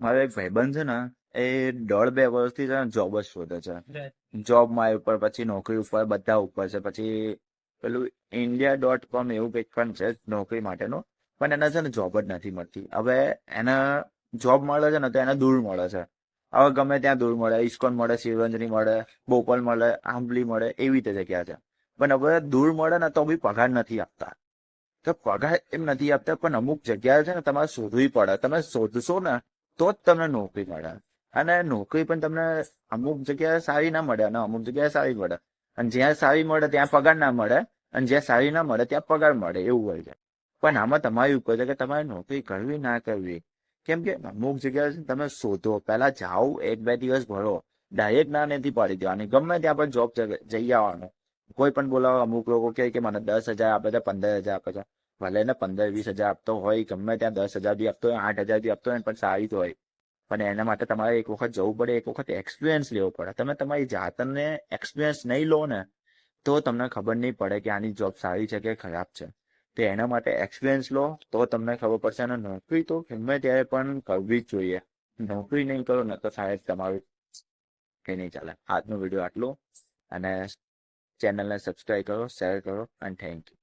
મારો એક ભાઈબંધ છે ને, એ 1.5-2 વર્ષથી છે ને જોબ જ શોધે છે. જોબમાં ઉપર, પછી નોકરી ઉપર, બધા ઉપર છે. પછી પેલું India.com એવું કંઈક પણ છે નોકરી માટેનું, પણ એને છે ને જોબ જ નથી મળતી. હવે એને જોબ મળે છે ને તો એને દૂર મળે છે. હવે ગમે ત્યાં દૂર મળે, ઇસ્કોન મળે, શિવરંજની મળે, બોપલ મળે, આંબલી મળે, એવી રીતે જગ્યા છે. પણ હવે દૂર મળે ને તો બી પગાર નથી આપતા. તો પગાર એમ નથી આપતા, પણ અમુક જગ્યાએ છે ને તમારે શોધવી પડે. તમે શોધશો ને તો જ તમને નોકરી મળે. અને નોકરી પણ તમને અમુક જગ્યાએ સારી ના મળે અને અમુક જગ્યાએ સારી મળે. અને જ્યાં સારી મળે ત્યાં પગાર ના મળે, અને જ્યાં સારી ના મળે ત્યાં પગાર મળે, એવું હોય છે. પણ આમાં તમારી ઉપર છે કે તમારે નોકરી કરવી ના કરવી. કેમ કે અમુક જગ્યાએ તમે શોધો, પહેલા જાઓ, 1-2 દિવસ ભરો, ડાયરેક્ટ ના નથી પાડી દેવાની. ગમે ત્યાં પણ જોબ જઈ આવવાનું. કોઈ પણ બોલાવો, અમુક લોકો કહે કે મને 10,000 આપે છે, 15,000 આપે છે. ભલે ને 15-20 હજાર આપતો હોય, ગમે ત્યાં 10,000 બી આપતો હોય, 8,000 બી આપતો હોય, પણ સારી તો હોય. પણ એના માટે તમારે એક વખત જવું પડે, એક વખત એક્સપિરિયન્સ લેવો પડે. તમે તમારી જાતને એક્સપિરિયન્સ નહીં લો ને તો તમને ખબર નહીં પડે કે આની જોબ સારી છે કે ખરાબ છે. તો એના માટે એક્સપિરિયન્સ લો તો તમને ખબર પડશે. અને નોકરી તો ગમે ત્યારે પણ કરવી જ જોઈએ. નોકરી નહીં કરો ને તો સાહેબ તમારું કંઈ નહીં ચાલે. આજનો વિડીયો આટલો, અને ચેનલને સબસ્ક્રાઈબ કરો, શેર કરો, અને થેન્ક યુ.